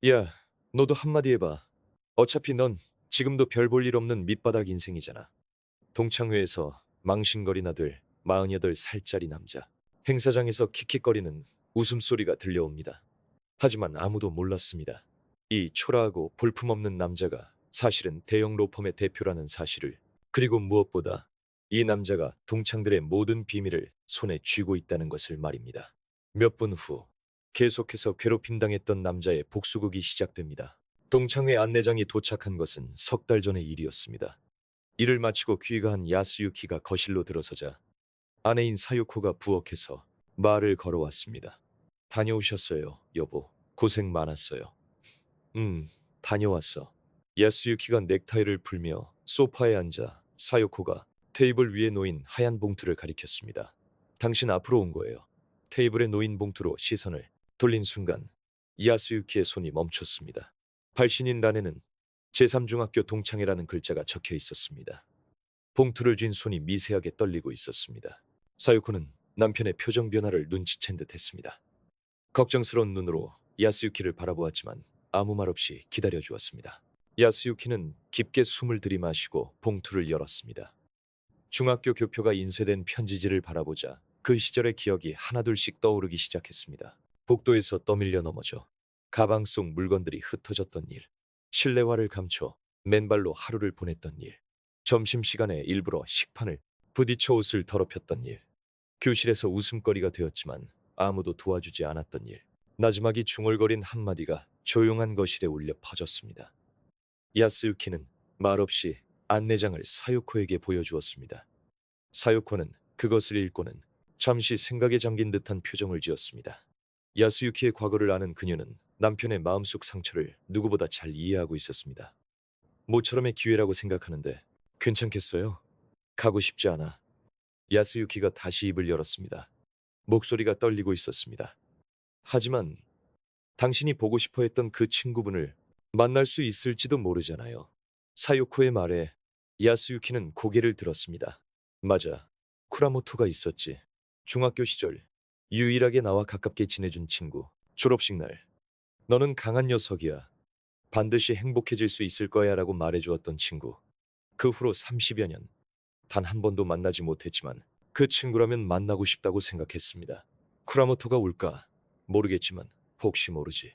야, 너도 한마디 해봐. 어차피 넌 지금도 별 볼 일 없는 밑바닥 인생이잖아. 동창회에서 망신거리나들 48살짜리 남자. 행사장에서 킥킥거리는 웃음소리가 들려옵니다. 하지만 아무도 몰랐습니다. 이 초라하고 볼품없는 남자가 사실은 대형 로펌의 대표라는 사실을, 그리고 무엇보다 이 남자가 동창들의 모든 비밀을 손에 쥐고 있다는 것을 말입니다. 몇 분 후, 계속해서 괴롭힘당했던 남자의 복수극이 시작됩니다. 동창회 안내장이 도착한 것은 석 달 전의 일이었습니다. 일을 마치고 귀가한 야스유키가 거실로 들어서자 아내인 사요코가 부엌에서 말을 걸어왔습니다. 다녀오셨어요, 여보. 고생 많았어요. 다녀왔어. 야스유키가 넥타이를 풀며 소파에 앉아 사요코가 테이블 위에 놓인 하얀 봉투를 가리켰습니다. 당신 앞으로 온 거예요. 테이블에 놓인 봉투로 시선을 돌린 순간 야스유키의 손이 멈췄습니다. 발신인 란에는 제3중학교 동창회라는 글자가 적혀 있었습니다. 봉투를 쥔 손이 미세하게 떨리고 있었습니다. 사요코는 남편의 표정 변화를 눈치챈 듯 했습니다. 걱정스러운 눈으로 야스유키를 바라보았지만 아무 말 없이 기다려 주었습니다. 야스유키는 깊게 숨을 들이마시고 봉투를 열었습니다. 중학교 교표가 인쇄된 편지지를 바라보자 그 시절의 기억이 하나둘씩 떠오르기 시작했습니다. 복도에서 떠밀려 넘어져 가방 속 물건들이 흩어졌던 일, 실내화를 감춰 맨발로 하루를 보냈던 일, 점심시간에 일부러 식판을 부딪혀 옷을 더럽혔던 일, 교실에서 웃음거리가 되었지만 아무도 도와주지 않았던 일, 나지막이 중얼거린 한마디가 조용한 거실에 울려 퍼졌습니다. 야스유키는 말없이 안내장을 사요코에게 보여주었습니다. 사요코는 그것을 읽고는 잠시 생각에 잠긴 듯한 표정을 지었습니다. 야스유키의 과거를 아는 그녀는 남편의 마음속 상처를 누구보다 잘 이해하고 있었습니다. 모처럼의 기회라고 생각하는데 괜찮겠어요? 가고 싶지 않아. 야스유키가 다시 입을 열었습니다. 목소리가 떨리고 있었습니다. 하지만 당신이 보고 싶어 했던 그 친구분을 만날 수 있을지도 모르잖아요. 사요코의 말에 야스유키는 고개를 들었습니다. 맞아. 쿠라모토가 있었지. 중학교 시절 유일하게 나와 가깝게 지내준 친구. 졸업식 날. 너는 강한 녀석이야. 반드시 행복해질 수 있을 거야 라고 말해주었던 친구. 그 후로 30여 년. 단 한 번도 만나지 못했지만 그 친구라면 만나고 싶다고 생각했습니다. 쿠라모토가 올까? 모르겠지만 혹시 모르지.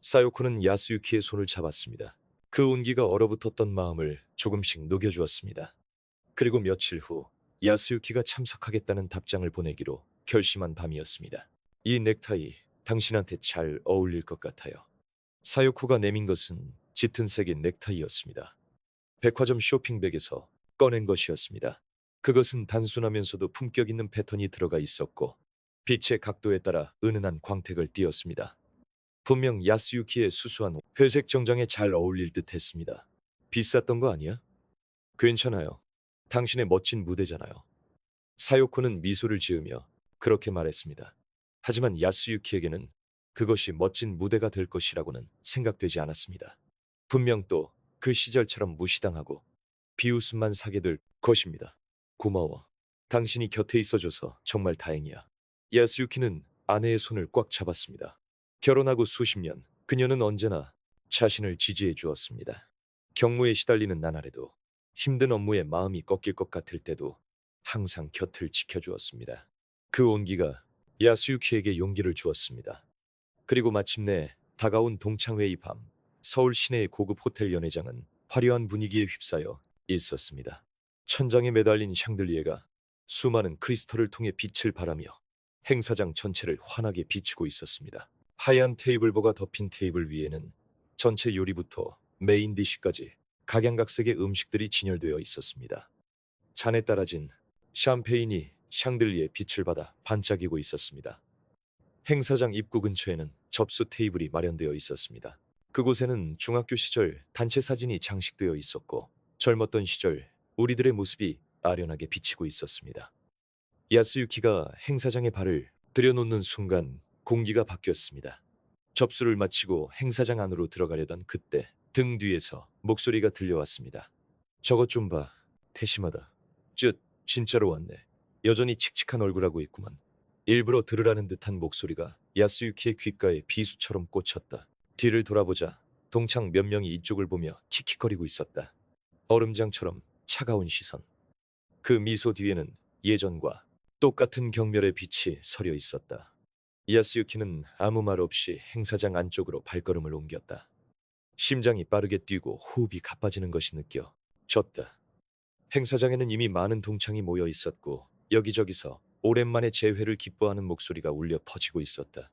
사요코는 야스유키의 손을 잡았습니다. 그 온기가 얼어붙었던 마음을 조금씩 녹여주었습니다. 그리고 며칠 후 야스유키가 참석하겠다는 답장을 보내기로 결심한 밤이었습니다. 이 넥타이 당신한테 잘 어울릴 것 같아요. 사요코가 내민 것은 짙은 색의 넥타이였습니다. 백화점 쇼핑백에서 꺼낸 것이었습니다. 그것은 단순하면서도 품격 있는 패턴이 들어가 있었고 빛의 각도에 따라 은은한 광택을 띠었습니다. 분명 야스유키의 수수한 회색 정장에 잘 어울릴 듯 했습니다. 비쌌던 거 아니야? 괜찮아요. 당신의 멋진 무대잖아요. 사요코는 미소를 지으며 그렇게 말했습니다. 하지만 야스유키에게는 그것이 멋진 무대가 될 것이라고는 생각되지 않았습니다. 분명 또 그 시절처럼 무시당하고 비웃음만 사게 될 것입니다. 고마워. 당신이 곁에 있어줘서 정말 다행이야. 야스유키는 아내의 손을 꽉 잡았습니다. 결혼하고 수십 년, 그녀는 언제나 자신을 지지해 주었습니다. 경무에 시달리는 나날에도, 힘든 업무에 마음이 꺾일 것 같을 때도 항상 곁을 지켜주었습니다. 그 온기가 야스유키에게 용기를 주었습니다. 그리고 마침내 다가온 동창회의 밤, 서울 시내의 고급 호텔 연회장은 화려한 분위기에 휩싸여 있었습니다. 천장에 매달린 샹들리에가 수많은 크리스털을 통해 빛을 발하며 행사장 전체를 환하게 비추고 있었습니다. 하얀 테이블보가 덮인 테이블 위에는 전체 요리부터 메인 디시까지 각양각색의 음식들이 진열되어 있었습니다. 잔에 따라진 샴페인이 샹들리에 빛을 받아 반짝이고 있었습니다. 행사장 입구 근처에는 접수 테이블이 마련되어 있었습니다. 그곳에는 중학교 시절 단체 사진이 장식되어 있었고 젊었던 시절 우리들의 모습이 아련하게 비치고 있었습니다. 야스유키가 행사장에 발을 들여놓는 순간 공기가 바뀌었습니다. 접수를 마치고 행사장 안으로 들어가려던 그때 등 뒤에서 목소리가 들려왔습니다. 저것 좀 봐. 태심하다. 진짜로 왔네. 여전히 칙칙한 얼굴하고 있구만. 일부러 들으라는 듯한 목소리가 야스유키의 귓가에 비수처럼 꽂혔다. 뒤를 돌아보자 동창 몇 명이 이쪽을 보며 킥킥거리고 있었다. 얼음장처럼 차가운 시선. 그 미소 뒤에는 예전과 똑같은 경멸의 빛이 서려 있었다. 야스유키는 아무 말 없이 행사장 안쪽으로 발걸음을 옮겼다. 심장이 빠르게 뛰고 호흡이 가빠지는 것이 느껴졌다. 행사장에는 이미 많은 동창이 모여 있었고 여기저기서 오랜만에 재회를 기뻐하는 목소리가 울려 퍼지고 있었다.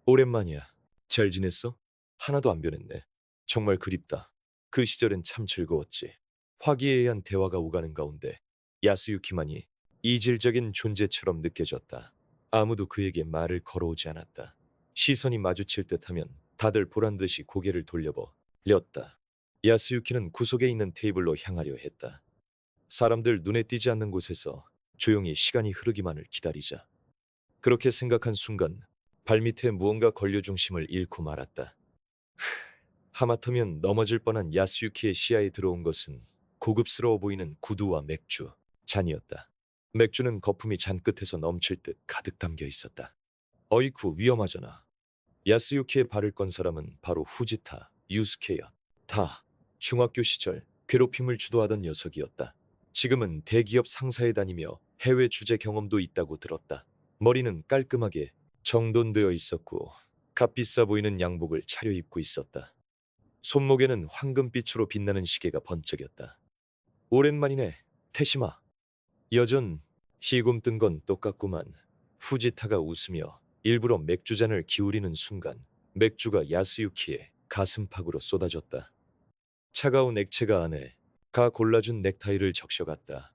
오랜만이야. 잘 지냈어? 하나도 안 변했네. 정말 그립다. 그 시절엔 참 즐거웠지. 화기애애한 대화가 오가는 가운데 야스유키만이 이질적인 존재처럼 느껴졌다. 아무도 그에게 말을 걸어오지 않았다. 시선이 마주칠 듯하면 다들 보란듯이 고개를 돌려버렸다. 야스유키는 구석에 있는 테이블로 향하려 했다. 사람들 눈에 띄지 않는 곳에서 조용히 시간이 흐르기만을 기다리자. 그렇게 생각한 순간 발밑에 무언가 걸려 중심을 잃고 말았다. 하마터면 넘어질 뻔한 야스유키의 시야에 들어온 것은 고급스러워 보이는 구두와 맥주 잔이었다. 맥주는 거품이 잔 끝에서 넘칠 듯 가득 담겨 있었다. 어이쿠 위험하잖아. 야스유키의 발을 건 사람은 바로 후지타 유스케였다. 중학교 시절 괴롭힘을 주도하던 녀석이었다. 지금은 대기업 상사에 다니며 해외 주재 경험도 있다고 들었다. 머리는 깔끔하게 정돈되어 있었고 값비싸 보이는 양복을 차려입고 있었다. 손목에는 황금빛으로 빛나는 시계가 번쩍였다. 오랜만이네, 태시마. 여전 희굼 뜬 건 똑같구만. 후지타가 웃으며 일부러 맥주잔을 기울이는 순간 맥주가 야스유키의 가슴팍으로 쏟아졌다. 차가운 액체가 안에 가 골라준 넥타이를 적셔갔다.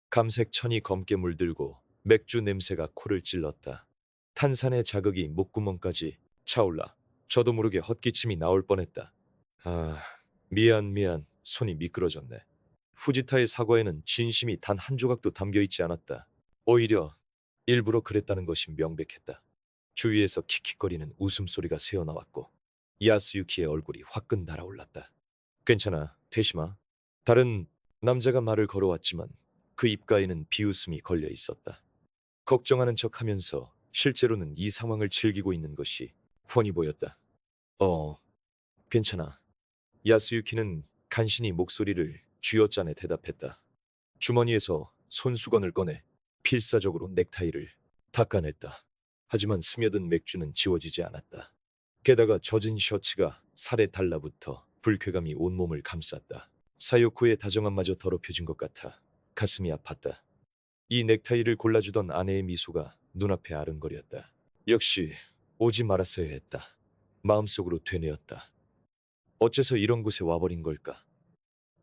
감색 천이 검게 물들고 맥주 냄새가 코를 찔렀다. 탄산의 자극이 목구멍까지 차올라 저도 모르게 헛기침이 나올 뻔했다. 아, 미안. 손이 미끄러졌네. 후지타의 사과에는 진심이 단 한 조각도 담겨 있지 않았다. 오히려 일부러 그랬다는 것이 명백했다. 주위에서 킥킥거리는 웃음소리가 새어나왔고 야스유키의 얼굴이 화끈 달아올랐다. 괜찮아, 태시마. 다른 남자가 말을 걸어왔지만 그 입가에는 비웃음이 걸려 있었다. 걱정하는 척하면서 실제로는 이 상황을 즐기고 있는 것이 훤히 보였다. 괜찮아. 야스유키는 간신히 목소리를 쥐어짜내 대답했다. 주머니에서 손수건을 꺼내 필사적으로 넥타이를 닦아냈다. 하지만 스며든 맥주는 지워지지 않았다. 게다가 젖은 셔츠가 살에 달라붙어 불쾌감이 온몸을 감쌌다. 사요코의 다정함마저 더럽혀진 것 같아 가슴이 아팠다. 이 넥타이를 골라주던 아내의 미소가 눈앞에 아른거렸다. 역시 오지 말았어야 했다. 마음속으로 되뇌었다. 어째서 이런 곳에 와버린 걸까?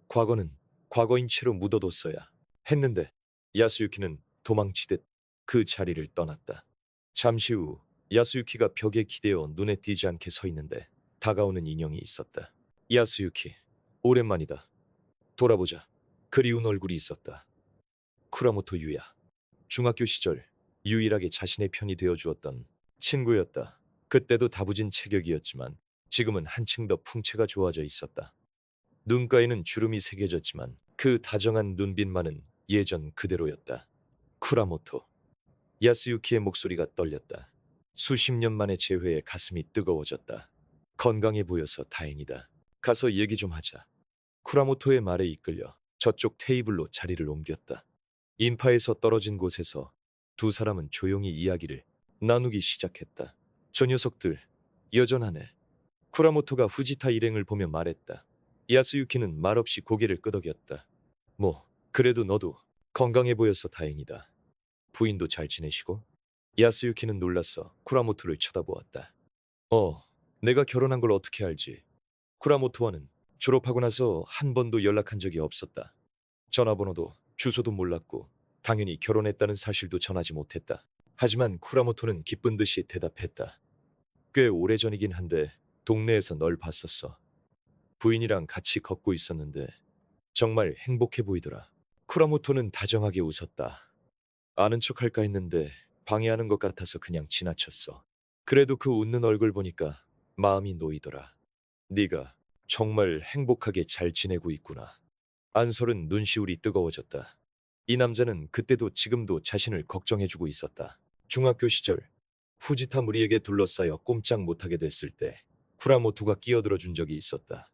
과거는 과거인 채로 묻어뒀어야 했는데 야스유키는 도망치듯 그 자리를 떠났다. 잠시 후 야스유키가 벽에 기대어 눈에 띄지 않게 서 있는데 다가오는 인형이 있었다. 야스유키, 오랜만이다. 돌아보자. 그리운 얼굴이 있었다. 쿠라모토 유야. 중학교 시절 유일하게 자신의 편이 되어주었던 친구였다. 그때도 다부진 체격이었지만 지금은 한층 더 풍채가 좋아져 있었다. 눈가에는 주름이 새겨졌지만 그 다정한 눈빛만은 예전 그대로였다. 쿠라모토. 야스유키의 목소리가 떨렸다. 수십 년 만의 재회에 가슴이 뜨거워졌다. 건강해 보여서 다행이다. 가서 얘기 좀 하자. 쿠라모토의 말에 이끌려 저쪽 테이블로 자리를 옮겼다. 인파에서 떨어진 곳에서 두 사람은 조용히 이야기를 나누기 시작했다. 저 녀석들 여전하네. 쿠라모토가 후지타 일행을 보며 말했다. 야스유키는 말없이 고개를 끄덕였다. 그래도 너도 건강해 보여서 다행이다. 부인도 잘 지내시고? 야스유키는 놀라서 쿠라모토를 쳐다보았다. 내가 결혼한 걸 어떻게 알지? 쿠라모토와는 졸업하고 나서 한 번도 연락한 적이 없었다. 전화번호도 주소도 몰랐고 당연히 결혼했다는 사실도 전하지 못했다. 하지만 쿠라모토는 기쁜 듯이 대답했다. 꽤 오래전이긴 한데 동네에서 널 봤었어. 부인이랑 같이 걷고 있었는데 정말 행복해 보이더라. 쿠라모토는 다정하게 웃었다. 아는 척할까 했는데 방해하는 것 같아서 그냥 지나쳤어. 그래도 그 웃는 얼굴 보니까 마음이 놓이더라. 네가 정말 행복하게 잘 지내고 있구나. 안설은 눈시울이 뜨거워졌다. 이 남자는 그때도 지금도 자신을 걱정해주고 있었다. 중학교 시절 후지타 무리에게 둘러싸여 꼼짝 못하게 됐을 때 쿠라모토가 끼어들어 준 적이 있었다.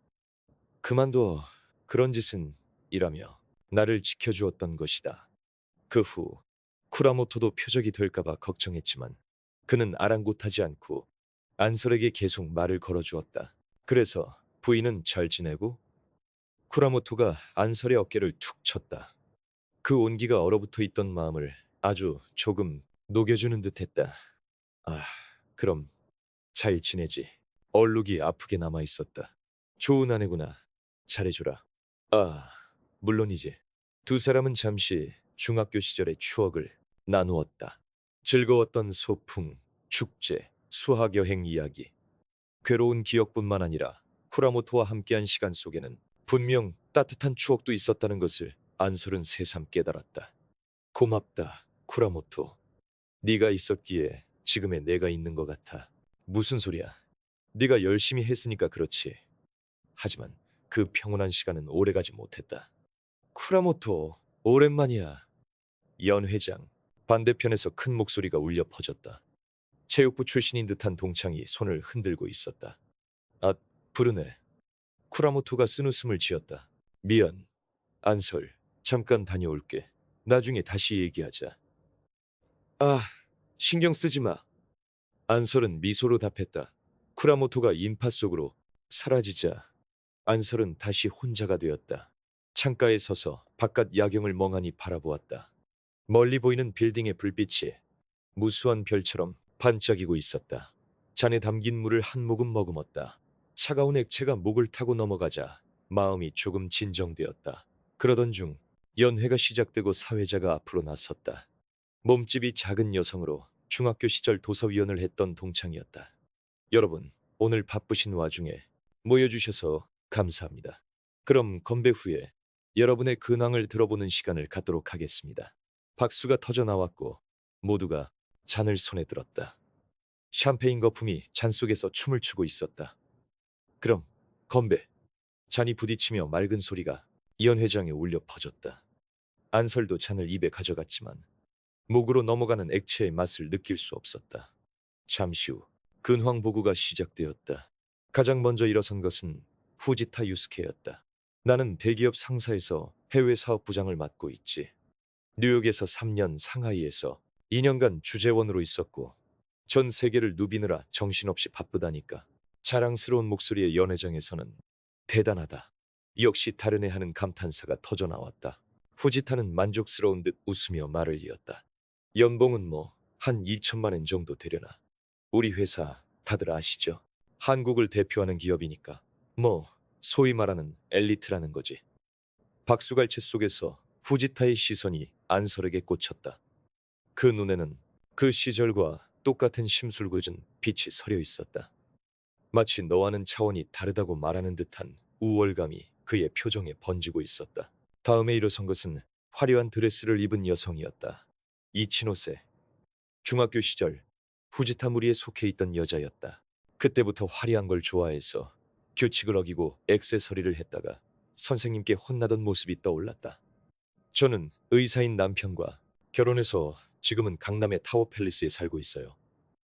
그만둬. 그런 짓은 이라며 나를 지켜주었던 것이다. 그 후 쿠라모토도 표적이 될까봐 걱정했지만 그는 아랑곳하지 않고 안설에게 계속 말을 걸어주었다. 그래서 부인은 잘 지내고? 쿠라모토가 안설의 어깨를 툭 쳤다. 그 온기가 얼어붙어 있던 마음을 아주 조금 녹여주는 듯했다. 아, 그럼 잘 지내지. 얼룩이 아프게 남아 있었다. 좋은 아내구나. 잘해주라. 아, 물론이지. 두 사람은 잠시 중학교 시절의 추억을 나누었다. 즐거웠던 소풍, 축제, 수학여행 이야기. 괴로운 기억뿐만 아니라 쿠라모토와 함께한 시간 속에는 분명 따뜻한 추억도 있었다는 것을 안설은 새삼 깨달았다. 고맙다, 쿠라모토. 네가 있었기에 지금의 내가 있는 것 같아. 무슨 소리야? 네가 열심히 했으니까 그렇지. 하지만 그 평온한 시간은 오래가지 못했다. 쿠라모토, 오랜만이야. 연 회장. 반대편에서 큰 목소리가 울려 퍼졌다. 체육부 출신인 듯한 동창이 손을 흔들고 있었다. 아, 부르네. 쿠라모토가 쓴웃음을 지었다. 미안. 안설, 잠깐 다녀올게. 나중에 다시 얘기하자. 아, 신경 쓰지 마. 안설은 미소로 답했다. 쿠라모토가 인파 속으로 사라지자 안설은 다시 혼자가 되었다. 창가에 서서 바깥 야경을 멍하니 바라보았다. 멀리 보이는 빌딩의 불빛이 무수한 별처럼 반짝이고 있었다. 잔에 담긴 물을 한 모금 머금었다. 차가운 액체가 목을 타고 넘어가자 마음이 조금 진정되었다. 그러던 중 연회가 시작되고 사회자가 앞으로 나섰다. 몸집이 작은 여성으로 중학교 시절 도서위원을 했던 동창이었다. 여러분, 오늘 바쁘신 와중에 모여주셔서 감사합니다. 그럼 건배 후에 여러분의 근황을 들어보는 시간을 갖도록 하겠습니다. 박수가 터져 나왔고 모두가 잔을 손에 들었다. 샴페인 거품이 잔 속에서 춤을 추고 있었다. 그럼 건배. 잔이 부딪히며 맑은 소리가 연 회장에 울려 퍼졌다. 안설도 잔을 입에 가져갔지만 목으로 넘어가는 액체의 맛을 느낄 수 없었다. 잠시 후 근황 보고가 시작되었다. 가장 먼저 일어선 것은 후지타 유스케였다. 나는 대기업 상사에서 해외 사업부장을 맡고 있지. 뉴욕에서 3년, 상하이에서 2년간 주재원으로 있었고 전 세계를 누비느라 정신없이 바쁘다니까. 자랑스러운 목소리의 연 회장에서는 대단하다. 역시 다르네 하는 감탄사가 터져 나왔다. 후지타는 만족스러운 듯 웃으며 말을 이었다. 연봉은 뭐 한 2천만 엔 정도 되려나. 우리 회사 다들 아시죠? 한국을 대표하는 기업이니까 뭐 소위 말하는 엘리트라는 거지. 박수갈채 속에서 후지타의 시선이 안설에게 꽂혔다. 그 눈에는 그 시절과 똑같은 심술궂은 빛이 서려 있었다. 마치 너와는 차원이 다르다고 말하는 듯한 우월감이 그의 표정에 번지고 있었다. 다음에 일어선 것은 화려한 드레스를 입은 여성이었다. 이치노세. 중학교 시절 후지타 무리에 속해 있던 여자였다. 그때부터 화려한 걸 좋아해서 규칙을 어기고 액세서리를 했다가 선생님께 혼나던 모습이 떠올랐다. 저는 의사인 남편과 결혼해서 지금은 강남의 타워팰리스에 살고 있어요.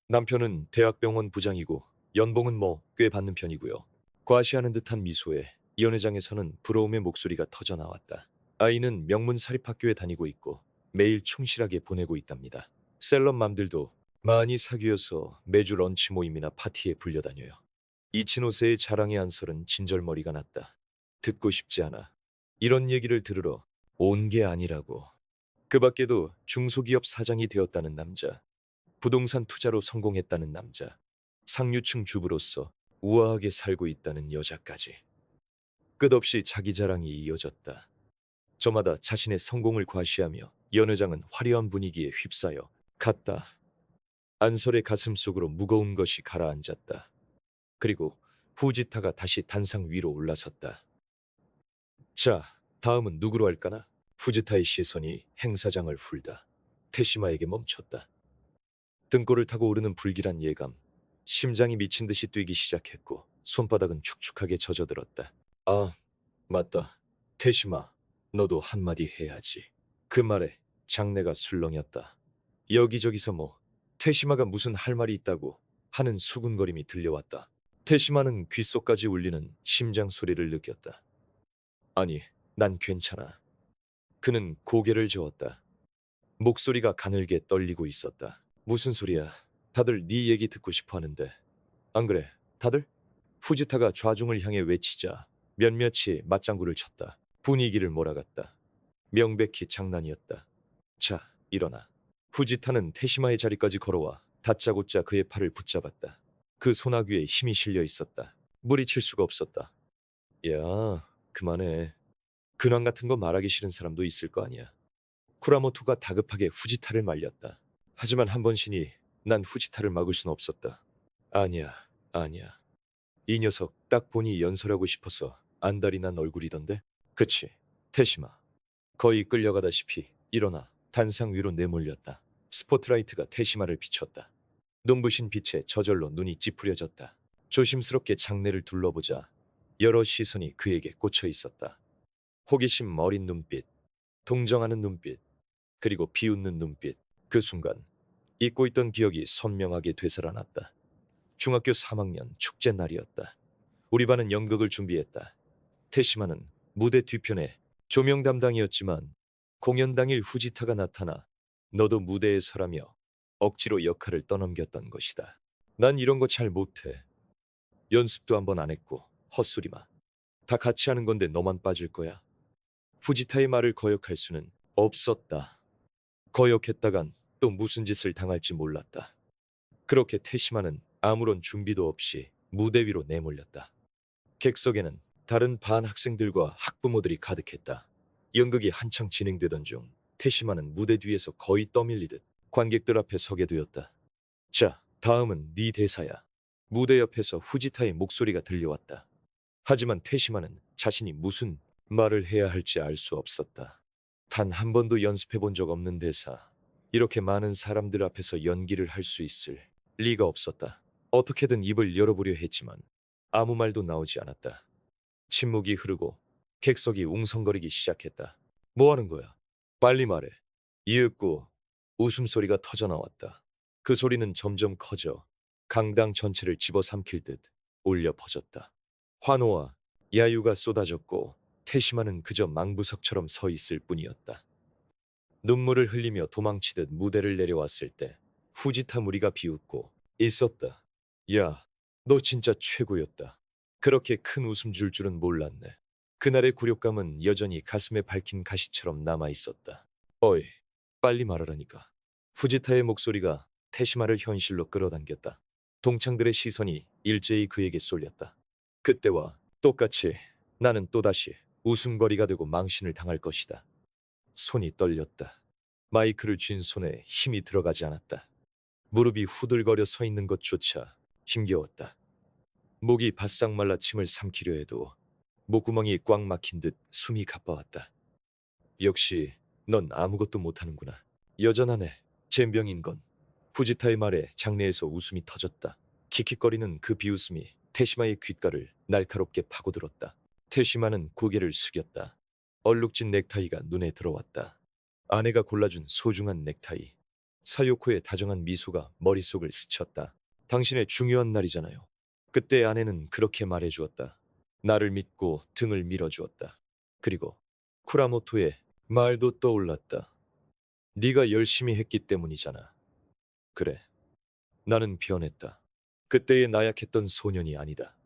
남편은 대학병원 부장이고 연봉은 뭐 꽤 받는 편이고요. 과시하는 듯한 미소에 연 회장에서는 부러움의 목소리가 터져 나왔다. 아이는 명문 사립학교에 다니고 있고 매일 충실하게 보내고 있답니다. 셀럽맘들도 많이 사귀어서 매주 런치 모임이나 파티에 불려다녀요. 이치노세의 자랑의 안설은 진절머리가 났다. 듣고 싶지 않아. 이런 얘기를 들으러 온 게 아니라고. 그 밖에도 중소기업 사장이 되었다는 남자, 부동산 투자로 성공했다는 남자, 상류층 주부로서 우아하게 살고 있다는 여자까지. 끝없이 자기 자랑이 이어졌다. 저마다 자신의 성공을 과시하며 연 회장은 화려한 분위기에 휩싸여 갔다. 안설의 가슴 속으로 무거운 것이 가라앉았다. 그리고 후지타가 다시 단상 위로 올라섰다. 자, 다음은 누구로 할까나? 후지타의 시선이 행사장을 훑다 테시마에게 멈췄다. 등골을 타고 오르는 불길한 예감, 심장이 미친 듯이 뛰기 시작했고 손바닥은 축축하게 젖어들었다. 아, 맞다. 테시마, 너도 한마디 해야지. 그 말에 장내가 술렁였다. 여기저기서 뭐 테시마가 무슨 할 말이 있다고 하는 수군거림이 들려왔다. 태시마는 귓속까지 울리는 심장 소리를 느꼈다. 아니, 난 괜찮아. 그는 고개를 저었다. 목소리가 가늘게 떨리고 있었다. 무슨 소리야? 다들 네 얘기 듣고 싶어 하는데. 안 그래? 다들? 후지타가 좌중을 향해 외치자 몇몇이 맞장구를 쳤다. 분위기를 몰아갔다. 명백히 장난이었다. 자, 일어나. 후지타는 태시마의 자리까지 걸어와 다짜고짜 그의 팔을 붙잡았다. 그 소나귀에 힘이 실려 있었다. 무리칠 수가 없었다. 야, 그만해. 근황 같은 거 말하기 싫은 사람도 있을 거 아니야. 쿠라모토가 다급하게 후지타를 말렸다. 하지만 한 번씩이 난 후지타를 막을 순 없었다. 아니야, 아니야. 이 녀석 딱 보니 연설하고 싶어서 안달이 난 얼굴이던데? 그치, 태시마. 거의 끌려가다시피 일어나 단상 위로 내몰렸다. 스포트라이트가 태시마를 비췄다. 눈부신 빛에 저절로 눈이 찌푸려졌다. 조심스럽게 장내를 둘러보자 여러 시선이 그에게 꽂혀 있었다. 호기심 어린 눈빛, 동정하는 눈빛, 그리고 비웃는 눈빛. 그 순간 잊고 있던 기억이 선명하게 되살아났다. 중학교 3학년 축제 날이었다. 우리 반은 연극을 준비했다. 태시마는 무대 뒤편에 조명 담당이었지만 공연 당일 후지타가 나타나 너도 무대에 서라며 억지로 역할을 떠넘겼던 것이다. 난 이런 거 잘 못해. 연습도 한 번 안 했고 헛소리마. 다 같이 하는 건데 너만 빠질 거야. 후지타의 말을 거역할 수는 없었다. 거역했다간 또 무슨 짓을 당할지 몰랐다. 그렇게 태시마는 아무런 준비도 없이 무대 위로 내몰렸다. 객석에는 다른 반 학생들과 학부모들이 가득했다. 연극이 한창 진행되던 중 태시마는 무대 뒤에서 거의 떠밀리듯 관객들 앞에 서게 되었다. 자, 다음은 네 대사야. 무대 옆에서 후지타의 목소리가 들려왔다. 하지만 태시마는 자신이 무슨 말을 해야 할지 알 수 없었다. 단 한 번도 연습해 본 적 없는 대사. 이렇게 많은 사람들 앞에서 연기를 할 수 있을 리가 없었다. 어떻게든 입을 열어보려 했지만 아무 말도 나오지 않았다. 침묵이 흐르고 객석이 웅성거리기 시작했다. 뭐 하는 거야? 빨리 말해. 이윽고 웃음소리가 터져나왔다. 그 소리는 점점 커져 강당 전체를 집어삼킬 듯 울려 퍼졌다. 환호와 야유가 쏟아졌고 태시마는 그저 망부석처럼 서 있을 뿐이었다. 눈물을 흘리며 도망치듯 무대를 내려왔을 때 후지타 무리가 비웃고 있었다. 야, 너 진짜 최고였다. 그렇게 큰 웃음 줄 줄은 몰랐네. 그날의 굴욕감은 여전히 가슴에 박힌 가시처럼 남아 있었다. 어이, 빨리 말하라니까. 후지타의 목소리가 태시마를 현실로 끌어당겼다. 동창들의 시선이 일제히 그에게 쏠렸다. 그때와 똑같이 나는 또다시 웃음거리가 되고 망신을 당할 것이다. 손이 떨렸다. 마이크를 쥔 손에 힘이 들어가지 않았다. 무릎이 후들거려 서 있는 것조차 힘겨웠다. 목이 바싹 말라 침을 삼키려 해도 목구멍이 꽉 막힌 듯 숨이 가빠왔다. 역시 넌 아무것도 못하는구나. 여전하네. 젬병인 건. 후지타의 말에 장내에서 웃음이 터졌다. 킥킥거리는 그 비웃음이 태시마의 귓가를 날카롭게 파고들었다. 태시마는 고개를 숙였다. 얼룩진 넥타이가 눈에 들어왔다. 아내가 골라준 소중한 넥타이. 사요코의 다정한 미소가 머릿속을 스쳤다. 당신의 중요한 날이잖아요. 그때 아내는 그렇게 말해주었다. 나를 믿고 등을 밀어주었다. 그리고 쿠라모토의 말도 떠올랐다. 네가 열심히 했기 때문이잖아. 그래, 나는 변했다. 그때의 나약했던 소년이 아니다.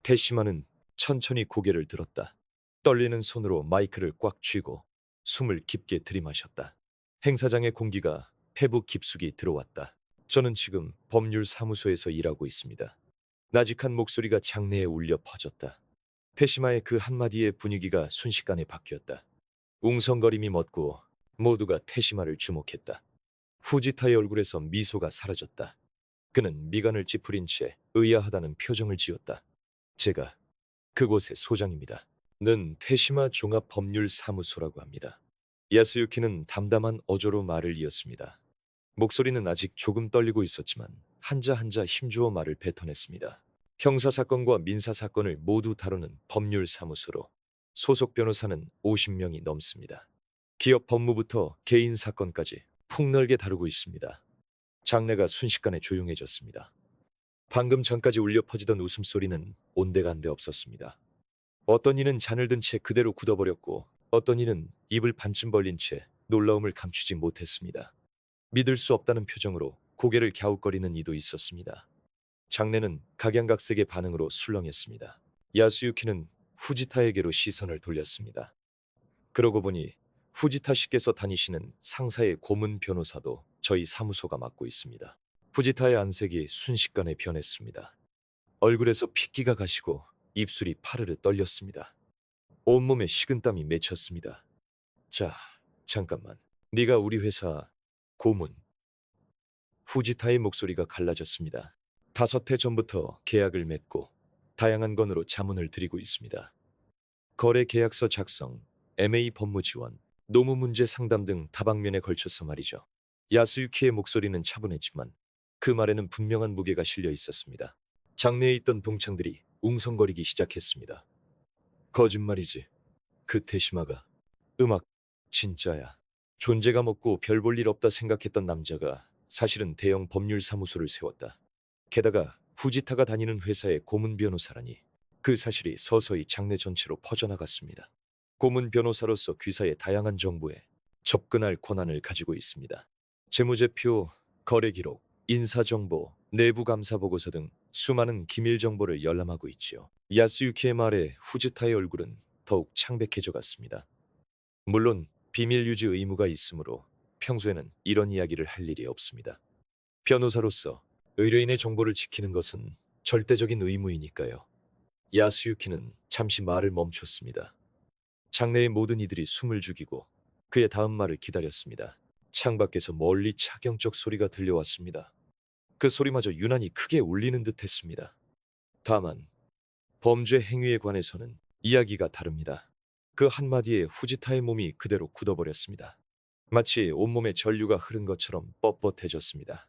태시마는 천천히 고개를 들었다. 떨리는 손으로 마이크를 꽉 쥐고 숨을 깊게 들이마셨다. 행사장의 공기가 폐부 깊숙이 들어왔다. 저는 지금 법률사무소에서 일하고 있습니다. 나직한 목소리가 장내에 울려 퍼졌다. 태시마의 그 한마디의 분위기가 순식간에 바뀌었다. 웅성거림이 멎고 모두가 태시마를 주목했다. 후지타의 얼굴에서 미소가 사라졌다. 그는 미간을 찌푸린 채 의아하다는 표정을 지었다. 제가 그곳의 소장입니다. 는 태시마 종합법률사무소라고 합니다. 야스유키는 담담한 어조로 말을 이었습니다. 목소리는 아직 조금 떨리고 있었지만 한자 한자 힘주어 말을 뱉어냈습니다. 형사사건과 민사사건을 모두 다루는 법률사무소로 소속 변호사는 50명이 넘습니다. 기업 법무부터 개인 사건까지 폭넓게 다루고 있습니다. 장내가 순식간에 조용해졌습니다. 방금 전까지 울려 퍼지던 웃음소리는 온데간데 없었습니다. 어떤 이는 잔을 든 채 그대로 굳어버렸고 어떤 이는 입을 반쯤 벌린 채 놀라움을 감추지 못했습니다. 믿을 수 없다는 표정으로 고개를 갸웃거리는 이도 있었습니다. 장내는 각양각색의 반응으로 술렁했습니다. 야스유키는 후지타에게로 시선을 돌렸습니다. 그러고 보니 후지타 씨께서 다니시는 상사의 고문 변호사도 저희 사무소가 맡고 있습니다. 후지타의 안색이 순식간에 변했습니다. 얼굴에서 핏기가 가시고 입술이 파르르 떨렸습니다. 온몸에 식은땀이 맺혔습니다. 자, 잠깐만. 네가 우리 회사 고문. 후지타의 목소리가 갈라졌습니다. 5해 전부터 계약을 맺고 다양한 건으로 자문을 드리고 있습니다. 거래 계약서 작성, MA 법무 지원, 노무 문제 상담 등 다방면에 걸쳐서 말이죠. 야스유키의 목소리는 차분했지만 그 말에는 분명한 무게가 실려 있었습니다. 장내에 있던 동창들이 웅성거리기 시작했습니다. 거짓말이지. 그 테시마가 음악 진짜야. 존재감 없고 별 볼 일 없다 생각했던 남자가 사실은 대형 법률 사무소를 세웠다. 게다가 후지타가 다니는 회사의 고문 변호사라니 그 사실이 서서히 장내 전체로 퍼져나갔습니다. 고문 변호사로서 귀사의 다양한 정보에 접근할 권한을 가지고 있습니다. 재무제표, 거래기록, 인사정보, 내부감사보고서 등 수많은 기밀 정보를 열람하고 있지요. 야스유키의 말에 후지타의 얼굴은 더욱 창백해져 갔습니다. 물론 비밀 유지 의무가 있으므로 평소에는 이런 이야기를 할 일이 없습니다. 변호사로서 의뢰인의 정보를 지키는 것은 절대적인 의무이니까요. 야스유키는 잠시 말을 멈췄습니다. 장내의 모든 이들이 숨을 죽이고 그의 다음 말을 기다렸습니다. 창밖에서 멀리 차경적 소리가 들려왔습니다. 그 소리마저 유난히 크게 울리는 듯 했습니다. 다만 범죄 행위에 관해서는 이야기가 다릅니다. 그 한마디에 후지타의 몸이 그대로 굳어버렸습니다. 마치 온몸에 전류가 흐른 것처럼 뻣뻣해졌습니다.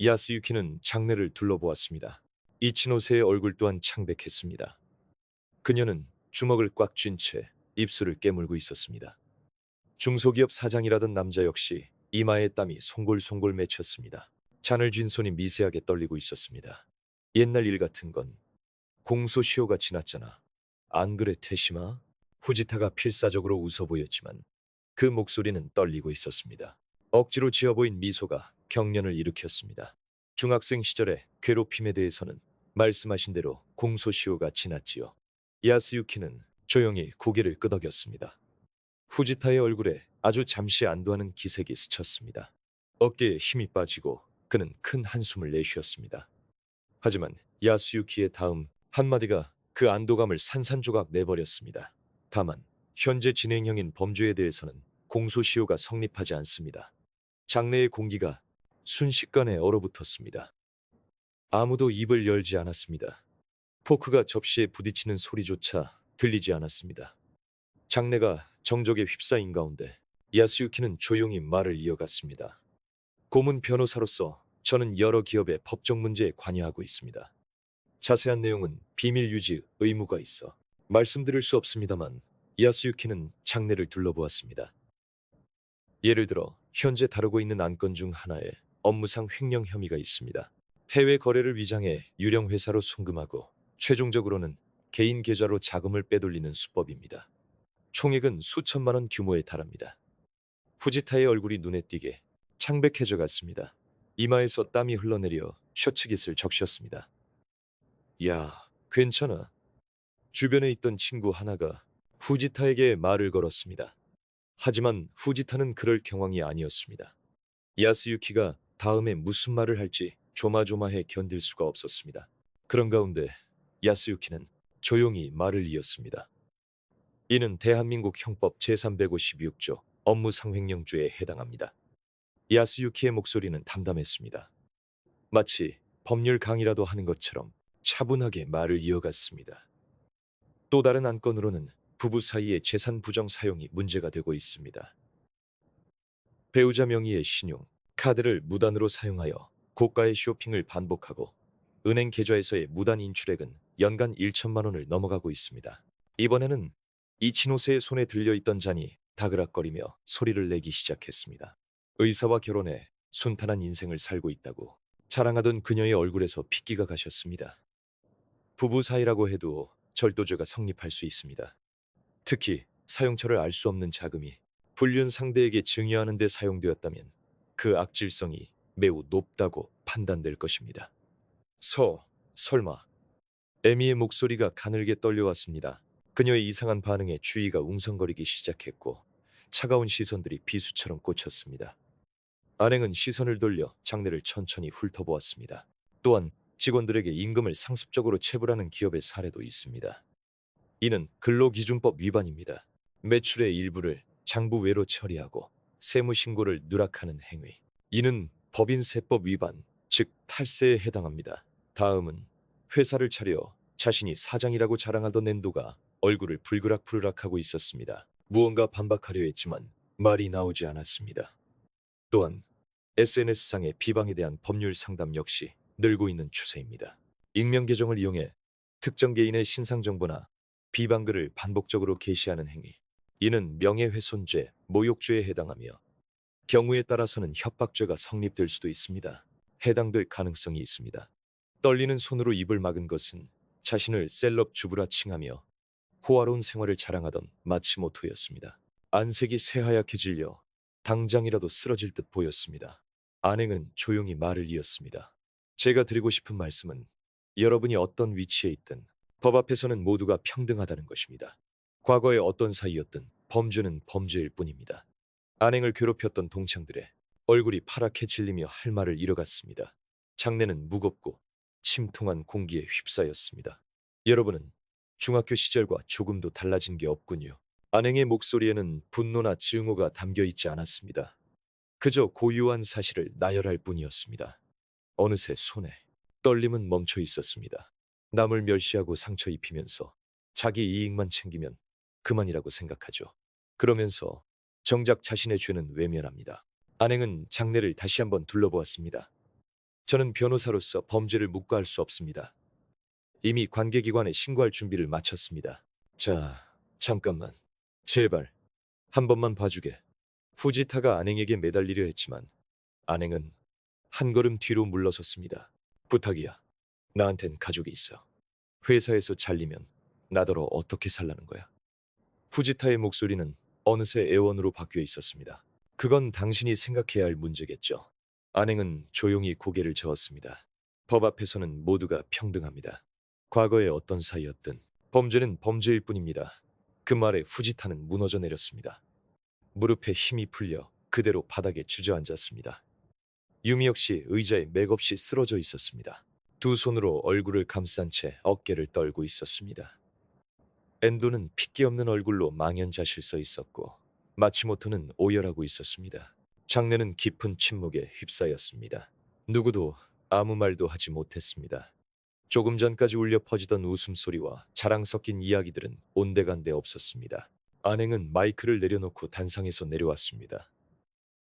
야스유키는 장내를 둘러보았습니다. 이치노세의 얼굴 또한 창백했습니다. 그녀는 주먹을 꽉 쥔 채 입술을 깨물고 있었습니다. 중소기업 사장이라던 남자 역시 이마에 땀이 송골송골 맺혔습니다. 잔을 쥔 손이 미세하게 떨리고 있었습니다. 옛날 일 같은 건 공소시효가 지났잖아. 안 그래 테시마? 후지타가 필사적으로 웃어 보였지만 그 목소리는 떨리고 있었습니다. 억지로 지어 보인 미소가 경련을 일으켰습니다. 중학생 시절의 괴롭힘에 대해서는 말씀하신 대로 공소시효가 지났지요. 야스유키는 조용히 고개를 끄덕였습니다. 후지타의 얼굴에 아주 잠시 안도하는 기색이 스쳤습니다. 어깨에 힘이 빠지고 그는 큰 한숨을 내쉬었습니다. 하지만 야스유키의 다음 한마디가 그 안도감을 산산조각 내버렸습니다. 다만 현재 진행형인 범죄에 대해서는 공소시효가 성립하지 않습니다. 장내의 공기가 순식간에 얼어붙었습니다. 아무도 입을 열지 않았습니다. 포크가 접시에 부딪히는 소리조차 들리지 않았습니다. 장내가 정적에 휩싸인 가운데 야스유키는 조용히 말을 이어갔습니다. 고문 변호사로서 저는 여러 기업의 법적 문제에 관여하고 있습니다. 자세한 내용은 비밀 유지 의무가 있어 말씀드릴 수 없습니다만 야스유키는 장내를 둘러보았습니다. 예를 들어 현재 다루고 있는 안건 중 하나에 업무상 횡령 혐의가 있습니다. 해외 거래를 위장해 유령 회사로 송금하고 최종적으로는 개인 계좌로 자금을 빼돌리는 수법입니다. 총액은 수천만 원 규모에 달합니다. 후지타의 얼굴이 눈에 띄게 창백해져 갔습니다. 이마에서 땀이 흘러내려 셔츠 깃을 적셨습니다. 야, 괜찮아. 주변에 있던 친구 하나가 후지타에게 말을 걸었습니다. 하지만 후지타는 그럴 경황이 아니었습니다. 야스유키가 다음에 무슨 말을 할지 조마조마해 견딜 수가 없었습니다. 그런 가운데 야스유키는 조용히 말을 이었습니다. 이는 대한민국 형법 제356조 업무상횡령죄에 해당합니다. 야스유키의 목소리는 담담했습니다. 마치 법률 강의라도 하는 것처럼 차분하게 말을 이어갔습니다. 또 다른 안건으로는 부부 사이의 재산 부정 사용이 문제가 되고 있습니다. 배우자 명의의 신용, 카드를 무단으로 사용하여 고가의 쇼핑을 반복하고 은행 계좌에서의 무단 인출액은 연간 1천만 원을 넘어가고 있습니다. 이번에는 이치노세의 손에 들려있던 잔이 다그락거리며 소리를 내기 시작했습니다. 의사와 결혼해 순탄한 인생을 살고 있다고. 자랑하던 그녀의 얼굴에서 핏기가 가셨습니다. 부부 사이라고 해도 절도죄가 성립할 수 있습니다. 특히 사용처를 알 수 없는 자금이 불륜 상대에게 증여하는 데 사용되었다면 그 악질성이 매우 높다고 판단될 것입니다. 설마. 에미의 목소리가 가늘게 떨려왔습니다. 그녀의 이상한 반응에 주위가 웅성거리기 시작했고 차가운 시선들이 비수처럼 꽂혔습니다. 안행은 시선을 돌려 장내를 천천히 훑어보았습니다. 또한 직원들에게 임금을 상습적으로 체불하는 기업의 사례도 있습니다. 이는 근로기준법 위반입니다. 매출의 일부를 장부 외로 처리하고 세무신고를 누락하는 행위. 이는 법인세법 위반, 즉 탈세에 해당합니다. 다음은 회사를 차려 자신이 사장이라고 자랑하던 낸도가 얼굴을 불그락불락하고 있었습니다. 무언가 반박하려 했지만 말이 나오지 않았습니다. 또한 SNS상의 비방에 대한 법률 상담 역시 늘고 있는 추세입니다. 익명 계정을 이용해 특정 개인의 신상 정보나 비방글을 반복적으로 게시하는 행위. 이는 명예훼손죄, 모욕죄에 해당하며 경우에 따라서는 협박죄가 성립될 수도 있습니다. 해당될 가능성이 있습니다. 떨리는 손으로 입을 막은 것은 자신을 셀럽 주부라 칭하며 호화로운 생활을 자랑하던 마치모토였습니다. 안색이 새하얗게 질려 당장이라도 쓰러질 듯 보였습니다. 안행은 조용히 말을 이었습니다. 제가 드리고 싶은 말씀은 여러분이 어떤 위치에 있든 법 앞에서는 모두가 평등하다는 것입니다. 과거에 어떤 사이였든 범죄는 범죄일 뿐입니다. 안행을 괴롭혔던 동창들의 얼굴이 파랗게 질리며 할 말을 잃어갔습니다. 장내는 무겁고 침통한 공기에 휩싸였습니다. 여러분은 중학교 시절과 조금도 달라진 게 없군요. 안행의 목소리에는 분노나 증오가 담겨 있지 않았습니다. 그저 고유한 사실을 나열할 뿐이었습니다. 어느새 손에 떨림은 멈춰 있었습니다. 남을 멸시하고 상처 입히면서 자기 이익만 챙기면 그만이라고 생각하죠. 그러면서 정작 자신의 죄는 외면합니다. 안행은 장내를 다시 한번 둘러보았습니다. 저는 변호사로서 범죄를 묵과할 수 없습니다. 이미 관계기관에 신고할 준비를 마쳤습니다. 자, 잠깐만. 제발 한 번만 봐주게. 후지타가 안행에게 매달리려 했지만 안행은 한 걸음 뒤로 물러섰습니다. 부탁이야. 나한텐 가족이 있어. 회사에서 잘리면 나더러 어떻게 살라는 거야? 후지타의 목소리는 어느새 애원으로 바뀌어 있었습니다. 그건 당신이 생각해야 할 문제겠죠. 안행은 조용히 고개를 저었습니다. 법 앞에서는 모두가 평등합니다. 과거에 어떤 사이였든 범죄는 범죄일 뿐입니다. 그 말에 후지타는 무너져 내렸습니다. 무릎에 힘이 풀려 그대로 바닥에 주저앉았습니다. 유미 역시 의자에 맥없이 쓰러져 있었습니다. 두 손으로 얼굴을 감싼 채 어깨를 떨고 있었습니다. 엔도는 핏기 없는 얼굴로 망연자실 서 있었고 마치모토는 오열하고 있었습니다. 장내는 깊은 침묵에 휩싸였습니다. 누구도 아무 말도 하지 못했습니다. 조금 전까지 울려 퍼지던 웃음소리와 자랑 섞인 이야기들은 온데간데 없었습니다. 안행은 마이크를 내려놓고 단상에서 내려왔습니다.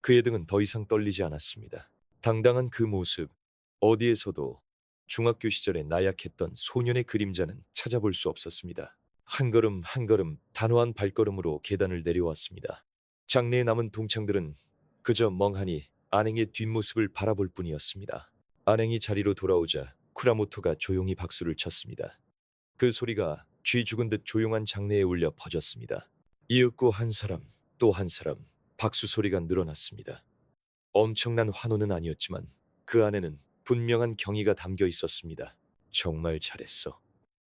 그의 등은 더 이상 떨리지 않았습니다. 당당한 그 모습, 어디에서도 중학교 시절에 나약했던 소년의 그림자는 찾아볼 수 없었습니다. 한 걸음 한 걸음 단호한 발걸음으로 계단을 내려왔습니다. 장내에 남은 동창들은 그저 멍하니 안행의 뒷모습을 바라볼 뿐이었습니다. 안행이 자리로 돌아오자 쿠라모토가 조용히 박수를 쳤습니다. 그 소리가 쥐 죽은 듯 조용한 장내에 울려 퍼졌습니다. 이윽고 한 사람, 또 한 사람, 박수 소리가 늘어났습니다. 엄청난 환호는 아니었지만 그 안에는 분명한 경의가 담겨 있었습니다. 정말 잘했어.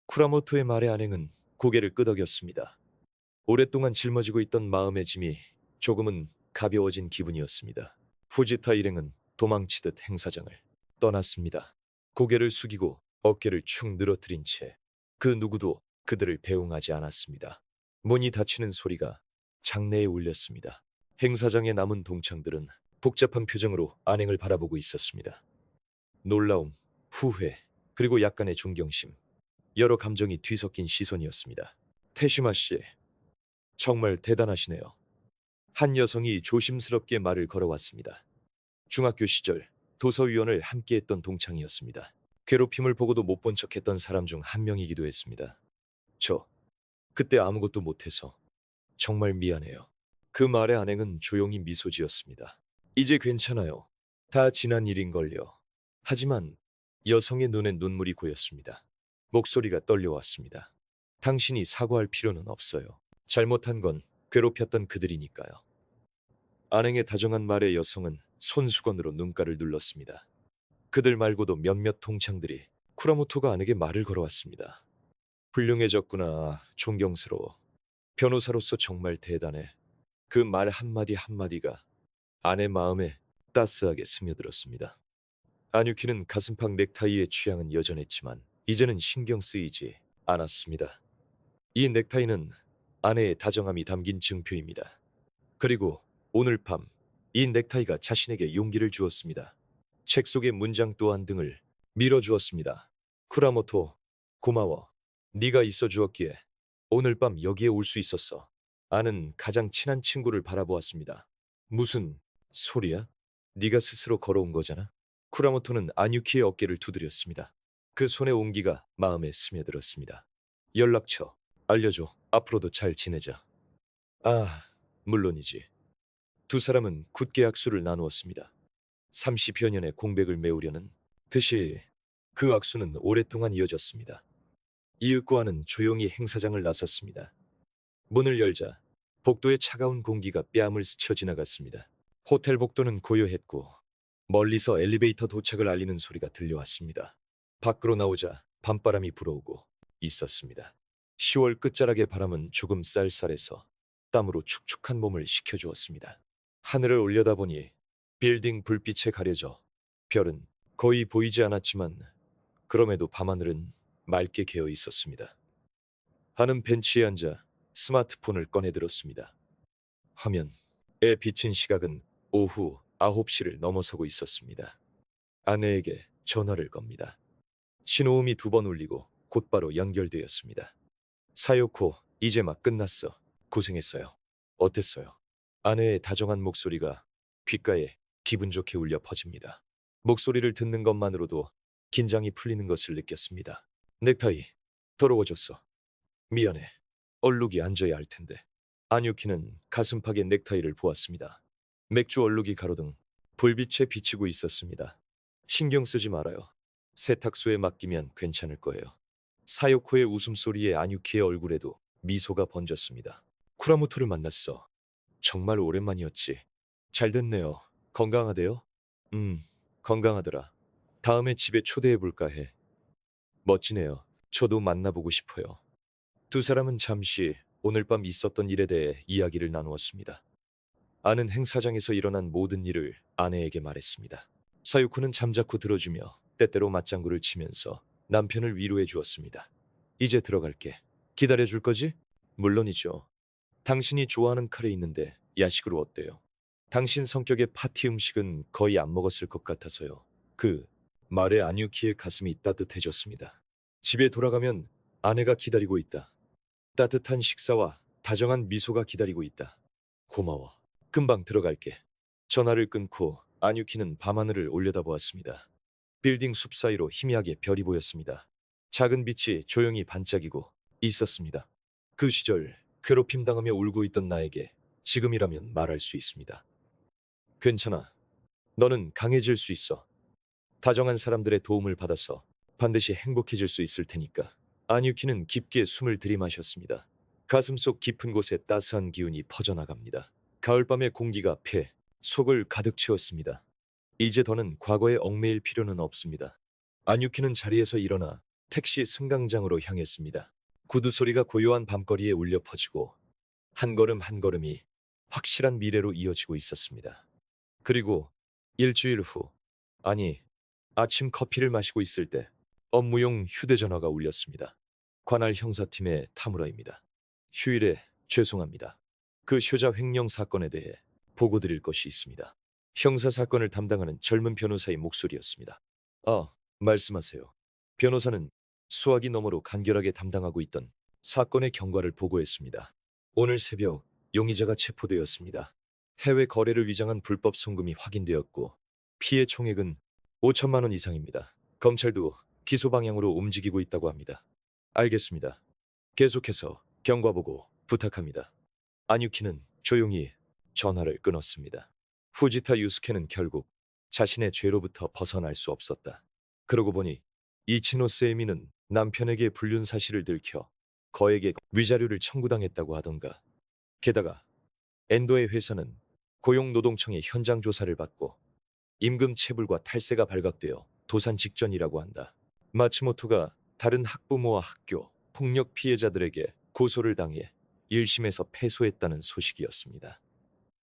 쿠라모토의 말에 안행은 고개를 끄덕였습니다. 오랫동안 짊어지고 있던 마음의 짐이 조금은 가벼워진 기분이었습니다. 후지타 일행은 도망치듯 행사장을 떠났습니다. 고개를 숙이고 어깨를 축 늘어뜨린 채 그 누구도 그들을 배웅하지 않았습니다. 문이 닫히는 소리가 장내에 울렸습니다. 행사장에 남은 동창들은 복잡한 표정으로 안행을 바라보고 있었습니다. 놀라움, 후회, 그리고 약간의 존경심, 여러 감정이 뒤섞인 시선이었습니다. 테시마 씨, 정말 대단하시네요. 한 여성이 조심스럽게 말을 걸어왔습니다. 중학교 시절 도서위원을 함께했던 동창이었습니다. 괴롭힘을 보고도 못 본 척했던 사람 중 한 명이기도 했습니다. 저 그때 아무것도 못해서 정말 미안해요. 그 말에 안행은 조용히 미소 지었습니다. 이제 괜찮아요. 다 지난 일인걸요. 하지만 여성의 눈에 눈물이 고였습니다. 목소리가 떨려왔습니다. 당신이 사과할 필요는 없어요. 잘못한 건 괴롭혔던 그들이니까요. 안행의 다정한 말에 여성은 손수건으로 눈가를 눌렀습니다. 그들 말고도 몇몇 동창들이 쿠라모토가 아내에게 말을 걸어왔습니다. 훌륭해졌구나. 존경스러워. 변호사로서 정말 대단해. 그 말 한마디 한마디가 아내 마음에 따스하게 스며들었습니다. 아뉴키는 가슴팍 넥타이의 취향은 여전했지만 이제는 신경 쓰이지 않았습니다. 이 넥타이는 아내의 다정함이 담긴 증표입니다. 그리고 오늘 밤 이 넥타이가 자신에게 용기를 주었습니다. 책 속의 문장 또한 등을 밀어주었습니다. 쿠라모토, 고마워. 네가 있어 주었기에 오늘 밤 여기에 올 수 있었어. 아는 가장 친한 친구를 바라보았습니다. 무슨 소리야? 네가 스스로 걸어온 거잖아. 쿠라모토는 아뉴키의 어깨를 두드렸습니다. 그 손의 온기가 마음에 스며들었습니다. 연락처 알려줘. 앞으로도 잘 지내자. 아, 물론이지. 두 사람은 굳게 악수를 나누었습니다. 30여 년의 공백을 메우려는 듯이 그 악수는 오랫동안 이어졌습니다. 이윽고아는 조용히 행사장을 나섰습니다. 문을 열자 복도의 차가운 공기가 뺨을 스쳐 지나갔습니다. 호텔 복도는 고요했고 멀리서 엘리베이터 도착을 알리는 소리가 들려왔습니다. 밖으로 나오자 밤바람이 불어오고 있었습니다. 10월 끝자락의 바람은 조금 쌀쌀해서 땀으로 축축한 몸을 식혀주었습니다. 하늘을 올려다보니 빌딩 불빛에 가려져 별은 거의 보이지 않았지만 그럼에도 밤하늘은 맑게 개어 있었습니다. 하는 벤치에 앉아 스마트폰을 꺼내들었습니다. 화면에 비친 시각은 오후 9시를 넘어서고 있었습니다. 아내에게 전화를 겁니다. 신호음이 2번 울리고 곧바로 연결되었습니다. 사요코, 이제 막 끝났어. 고생했어요. 어땠어요? 아내의 다정한 목소리가 귓가에 기분 좋게 울려 퍼집니다. 목소리를 듣는 것만으로도 긴장이 풀리는 것을 느꼈습니다. 넥타이 더러워졌어. 미안해. 얼룩이 앉아야 할 텐데. 아뉴키는 가슴팍에 넥타이를 보았습니다. 맥주 얼룩이 가로등 불빛에 비치고 있었습니다. 신경 쓰지 말아요. 세탁소에 맡기면 괜찮을 거예요. 사요코의 웃음소리에 아뉴키의 얼굴에도 미소가 번졌습니다. 쿠라모토를 만났어. 정말 오랜만이었지. 잘 됐네요. 건강하대요? 건강하더라. 다음에 집에 초대해볼까 해. 멋지네요. 저도 만나보고 싶어요. 두 사람은 잠시 오늘 밤 있었던 일에 대해 이야기를 나누었습니다. 아는 행사장에서 일어난 모든 일을 아내에게 말했습니다. 사유코는 잠자코 들어주며 때때로 맞장구를 치면서 남편을 위로해 주었습니다. 이제 들어갈게. 기다려줄 거지? 물론이죠. 당신이 좋아하는 카레 있는데 야식으로 어때요? 당신 성격의 파티 음식은 거의 안 먹었을 것 같아서요. 그 말에 아뉴키의 가슴이 따뜻해졌습니다. 집에 돌아가면 아내가 기다리고 있다. 따뜻한 식사와 다정한 미소가 기다리고 있다. 고마워. 금방 들어갈게. 전화를 끊고 아뉴키는 밤하늘을 올려다보았습니다. 빌딩 숲 사이로 희미하게 별이 보였습니다. 작은 빛이 조용히 반짝이고 있었습니다. 그 시절 괴롭힘 당하며 울고 있던 나에게 지금이라면 말할 수 있습니다. 괜찮아. 너는 강해질 수 있어. 다정한 사람들의 도움을 받아서 반드시 행복해질 수 있을 테니까. 아뉴키는 깊게 숨을 들이마셨습니다. 가슴속 깊은 곳에 따스한 기운이 퍼져나갑니다. 가을밤의 공기가 폐, 속을 가득 채웠습니다. 이제 더는 과거에 얽매일 필요는 없습니다. 아뉴키는 자리에서 일어나 택시 승강장으로 향했습니다. 구두 소리가 고요한 밤거리에 울려 퍼지고 한 걸음 한 걸음이 확실한 미래로 이어지고 있었습니다. 그리고 일주일 후, 아니, 아침 커피를 마시고 있을 때 업무용 휴대전화가 울렸습니다. 관할 형사팀의 타무라입니다. 휴일에 죄송합니다. 그 효자 횡령 사건에 대해 보고드릴 것이 있습니다. 형사 사건을 담당하는 젊은 변호사의 목소리였습니다. 아, 말씀하세요. 변호사는 수화기 너머로 간결하게 담당하고 있던 사건의 경과를 보고했습니다. 오늘 새벽 용의자가 체포되었습니다. 해외 거래를 위장한 불법 송금이 확인되었고 피해 총액은 5천만 원 이상입니다. 검찰도 기소 방향으로 움직이고 있다고 합니다. 알겠습니다. 계속해서 경과 보고 부탁합니다. 아뉴키는 조용히 전화를 끊었습니다. 후지타 유스케는 결국 자신의 죄로부터 벗어날 수 없었다. 그러고 보니 이치노 세이미는 남편에게 불륜 사실을 들켜 거액의 위자료를 청구당했다고 하던가. 게다가 엔도의 회사는 고용노동청의 현장 조사를 받고 임금 체불과 탈세가 발각되어 도산 직전이라고 한다. 마츠모토가 다른 학부모와 학교, 폭력 피해자들에게 고소를 당해 1심에서 패소했다는 소식이었습니다.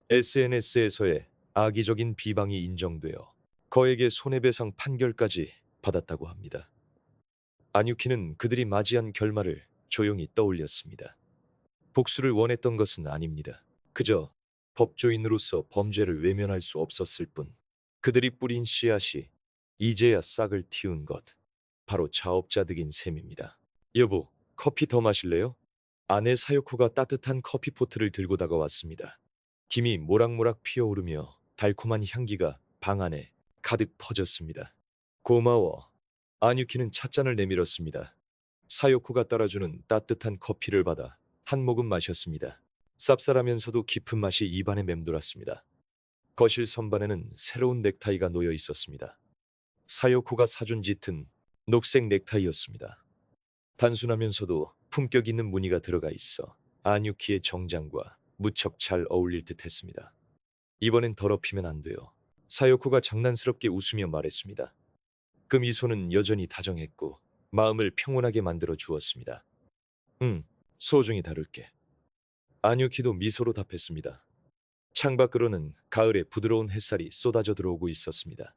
SNS에서의 악의적인 비방이 인정되어 거액의 손해배상 판결까지 받았다고 합니다. 안유키는 그들이 맞이한 결말을 조용히 떠올렸습니다. 복수를 원했던 것은 아닙니다. 그저 법조인으로서 범죄를 외면할 수 없었을 뿐. 그들이 뿌린 씨앗이 이제야 싹을 틔운 것. 바로 자업자득인 셈입니다. 여보, 커피 더 마실래요? 아내 사요코가 따뜻한 커피포트를 들고 다가왔습니다. 김이 모락모락 피어오르며 달콤한 향기가 방 안에 가득 퍼졌습니다. 고마워. 안유키는 찻잔을 내밀었습니다. 사요코가 따라주는 따뜻한 커피를 받아 한 모금 마셨습니다. 쌉쌀하면서도 깊은 맛이 입안에 맴돌았습니다. 거실 선반에는 새로운 넥타이가 놓여 있었습니다. 사요코가 사준 짙은 녹색 넥타이였습니다. 단순하면서도 품격 있는 무늬가 들어가 있어 안유키의 정장과 무척 잘 어울릴 듯 했습니다. 이번엔 더럽히면 안 돼요. 사요코가 장난스럽게 웃으며 말했습니다. 그 미소는 여전히 다정했고 마음을 평온하게 만들어 주었습니다. 소중히 다룰게. 안유키도 미소로 답했습니다. 창밖으로는 가을의 부드러운 햇살이 쏟아져 들어오고 있었습니다.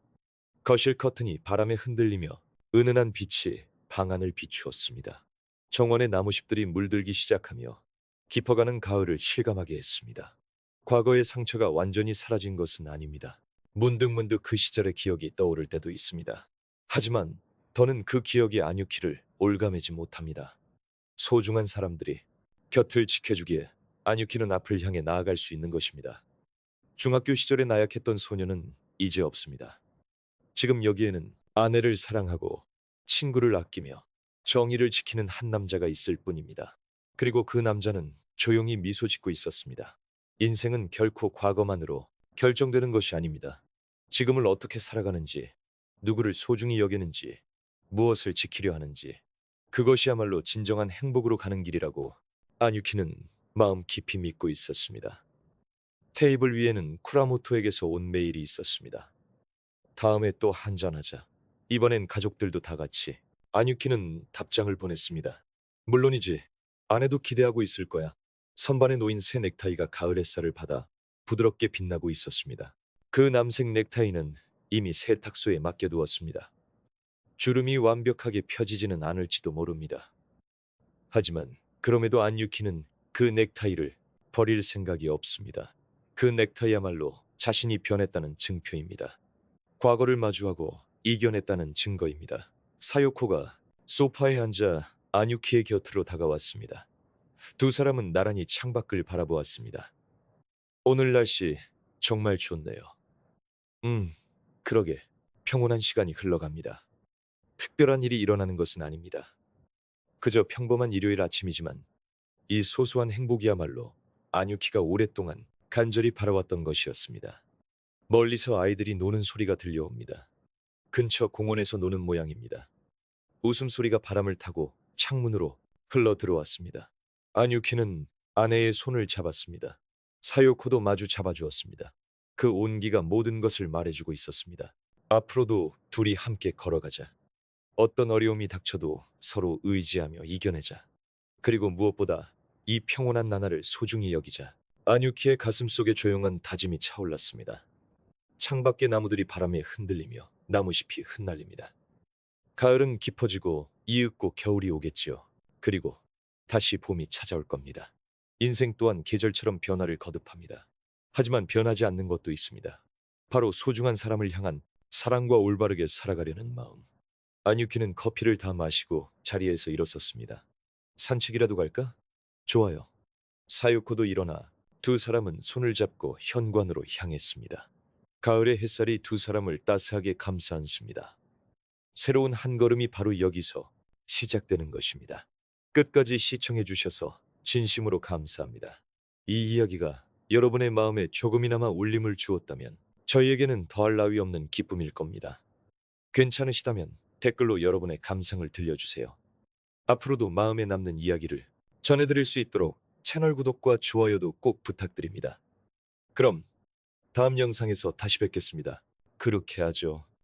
거실 커튼이 바람에 흔들리며 은은한 빛이 방 안을 비추었습니다. 정원의 나무잎들이 물들기 시작하며 깊어가는 가을을 실감하게 했습니다. 과거의 상처가 완전히 사라진 것은 아닙니다. 문득문득 그 시절의 기억이 떠오를 때도 있습니다. 하지만 더는 그 기억이 안유키를 올가매지 못합니다. 소중한 사람들이 곁을 지켜주기에 안유키는 앞을 향해 나아갈 수 있는 것입니다. 중학교 시절에 나약했던 소녀는 이제 없습니다. 지금 여기에는 아내를 사랑하고 친구를 아끼며 정의를 지키는 한 남자가 있을 뿐입니다. 그리고 그 남자는 조용히 미소 짓고 있었습니다. 인생은 결코 과거만으로 결정되는 것이 아닙니다. 지금을 어떻게 살아가는지, 누구를 소중히 여기는지, 무엇을 지키려 하는지, 그것이야말로 진정한 행복으로 가는 길이라고 안유키는 마음 깊이 믿고 있었습니다. 테이블 위에는 쿠라모토에게서 온 메일이 있었습니다. 다음에 또 한잔하자. 이번엔 가족들도 다 같이. 안유키는 답장을 보냈습니다. 물론이지. 아내도 기대하고 있을 거야. 선반에 놓인 새 넥타이가 가을 햇살을 받아 부드럽게 빛나고 있었습니다. 그 남색 넥타이는 이미 세탁소에 맡겨두었습니다. 주름이 완벽하게 펴지지는 않을지도 모릅니다. 하지만 그럼에도 안유키는 그 넥타이를 버릴 생각이 없습니다. 그 넥타이야말로 자신이 변했다는 증표입니다. 과거를 마주하고 이겨냈다는 증거입니다. 사요코가 소파에 앉아 안유키의 곁으로 다가왔습니다. 두 사람은 나란히 창밖을 바라보았습니다. 오늘 날씨 정말 좋네요. 그러게 평온한 시간이 흘러갑니다. 특별한 일이 일어나는 것은 아닙니다. 그저 평범한 일요일 아침이지만 이 소소한 행복이야말로 안유키가 오랫동안 간절히 바라왔던 것이었습니다. 멀리서 아이들이 노는 소리가 들려옵니다. 근처 공원에서 노는 모양입니다. 웃음소리가 바람을 타고 창문으로 흘러 들어왔습니다. 안유키는 아내의 손을 잡았습니다. 사요코도 마주 잡아주었습니다. 그 온기가 모든 것을 말해주고 있었습니다. 앞으로도 둘이 함께 걸어가자. 어떤 어려움이 닥쳐도 서로 의지하며 이겨내자. 그리고 무엇보다 이 평온한 나날을 소중히 여기자. 안유키의 가슴속에 조용한 다짐이 차올랐습니다. 창밖의 나무들이 바람에 흔들리며 나무잎이 흩날립니다. 가을은 깊어지고 이윽고 겨울이 오겠지요. 그리고 다시 봄이 찾아올 겁니다. 인생 또한 계절처럼 변화를 거듭합니다. 하지만 변하지 않는 것도 있습니다. 바로 소중한 사람을 향한 사랑과 올바르게 살아가려는 마음. 안유키는 커피를 다 마시고 자리에서 일어섰습니다. 산책이라도 갈까? 좋아요. 사요코도 일어나 두 사람은 손을 잡고 현관으로 향했습니다. 가을의 햇살이 두 사람을 따스하게 감싸 안습니다. 새로운 한 걸음이 바로 여기서 시작되는 것입니다. 끝까지 시청해 주셔서 진심으로 감사합니다. 이 이야기가 여러분의 마음에 조금이나마 울림을 주었다면 저희에게는 더할 나위 없는 기쁨일 겁니다. 괜찮으시다면 댓글로 여러분의 감상을 들려주세요. 앞으로도 마음에 남는 이야기를 전해드릴 수 있도록 채널 구독과 좋아요도 꼭 부탁드립니다. 그럼 다음 영상에서 다시 뵙겠습니다. 그렇게 하죠.